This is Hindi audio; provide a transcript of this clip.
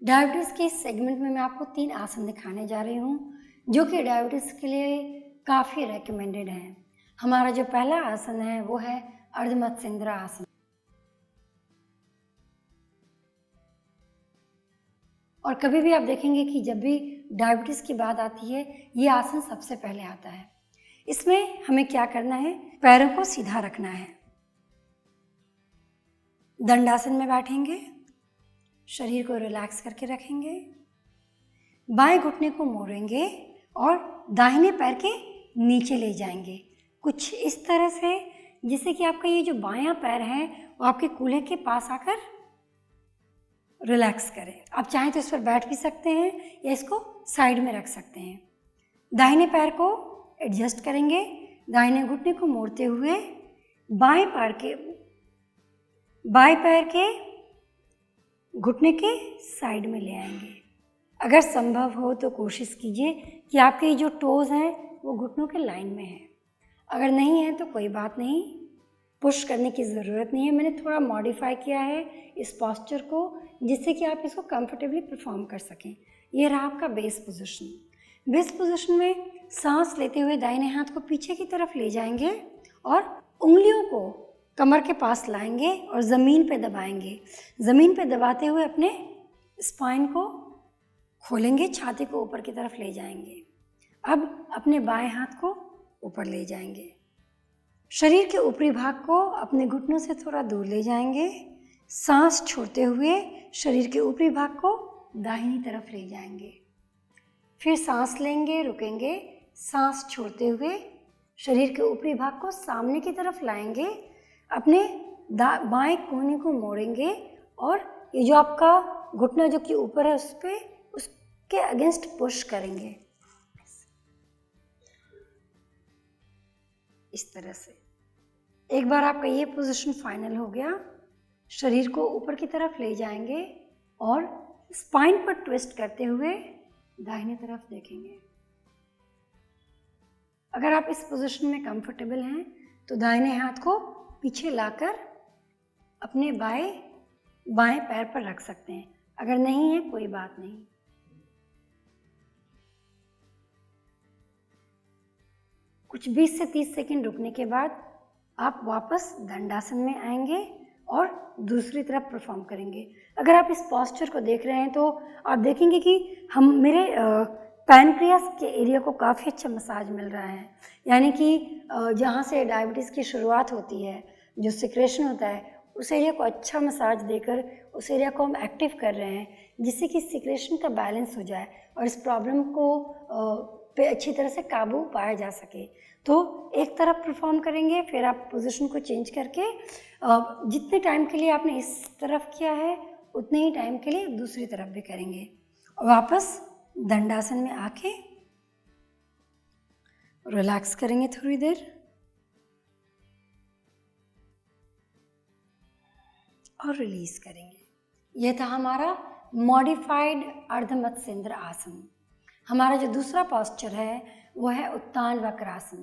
डायबिटीज़ के इस सेगमेंट में मैं आपको 3 आसन दिखाने जा रही हूँ, जो कि डायबिटीज़ के लिए काफ़ी रेकमेंडेड हैं। हमारा जो पहला आसन है वो है अर्ध मत्स्येंद्र आसन। और कभी भी आप देखेंगे कि जब भी डायबिटीज़ की बात आती है, ये आसन सबसे पहले आता है। इसमें हमें क्या करना है, पैरों को सीधा रखना है। दंडासन में बैठेंगे, शरीर को रिलैक्स करके रखेंगे, बाएं घुटने को मोड़ेंगे और दाहिने पैर के नीचे ले जाएंगे, कुछ इस तरह से जिससे कि आपका ये जो बायां पैर है वो आपके कूल्हे के पास आकर रिलैक्स करें। आप चाहें तो इस पर बैठ भी सकते हैं या इसको साइड में रख सकते हैं। दाहिने पैर को एडजस्ट करेंगे, दाहिने घुटने को मोड़ते हुए बाएं पैर के घुटने के साइड में ले आएंगे। अगर संभव हो तो कोशिश कीजिए कि आपके ये जो टोज़ हैं वो घुटनों के लाइन में है। अगर नहीं है तो कोई बात नहीं, पुश करने की ज़रूरत नहीं है। मैंने थोड़ा मॉडिफाई किया है इस पॉस्चर को जिससे कि आप इसको कंफर्टेबली परफॉर्म कर सकें। ये रहा आपका बेस पोजीशन। बेस पोजीशन में सांस लेते हुए दाहिने हाथ को पीछे की तरफ ले जाएंगे और उंगलियों को कमर के पास लाएंगे और ज़मीन पे दबाएंगे। ज़मीन पे दबाते हुए अपने स्पाइन को खोलेंगे, छाती को ऊपर की तरफ ले जाएंगे। अब अपने बाएं हाथ को ऊपर ले जाएंगे, शरीर के ऊपरी भाग को अपने घुटनों से थोड़ा दूर ले जाएंगे। सांस छोड़ते हुए शरीर के ऊपरी भाग को दाहिनी तरफ ले जाएंगे। फिर सांस लेंगे, रुकेंगे, सांस छोड़ते हुए शरीर के ऊपरी भाग को सामने की तरफ लाएंगे, अपने बाएं कोहनी को मोड़ेंगे और ये जो आपका घुटना जो कि ऊपर है उसके अगेंस्ट पुश करेंगे इस तरह से। एक बार आपका ये पोजीशन फाइनल हो गया, शरीर को ऊपर की तरफ ले जाएंगे और स्पाइन पर ट्विस्ट करते हुए दाहिने तरफ देखेंगे। अगर आप इस पोजीशन में कंफर्टेबल हैं तो दाहिने हाथ को पीछे लाकर अपने बाएं पैर पर रख सकते हैं। अगर नहीं है कोई बात नहीं। कुछ 20 से 30 सेकंड रुकने के बाद आप वापस दंडासन में आएंगे और दूसरी तरफ परफॉर्म करेंगे। अगर आप इस पॉस्चर को देख रहे हैं तो आप देखेंगे कि मेरे पैनक्रियास के एरिया को काफ़ी अच्छा मसाज मिल रहा है। यानी कि जहाँ से डायबिटीज़ की शुरुआत होती है, जो सिक्रेशन होता है, उस एरिया को अच्छा मसाज देकर उस एरिया को हम एक्टिव कर रहे हैं, जिससे कि सिक्रेशन का बैलेंस हो जाए और इस प्रॉब्लम को पे अच्छी तरह से काबू पाया जा सके। तो एक तरफ परफॉर्म करेंगे, फिर आप पोजीशन को चेंज करके जितने टाइम के लिए आपने इस तरफ किया है उतने ही टाइम के लिए दूसरी तरफ भी करेंगे और वापस दंडासन में आके रिलैक्स करेंगे थोड़ी देर और रिलीज करेंगे। यह था हमारा मॉडिफाइड अर्ध मत्स्येंद्र आसन। हमारा जो दूसरा पॉस्चर है वो है उत्तान वक्रासन।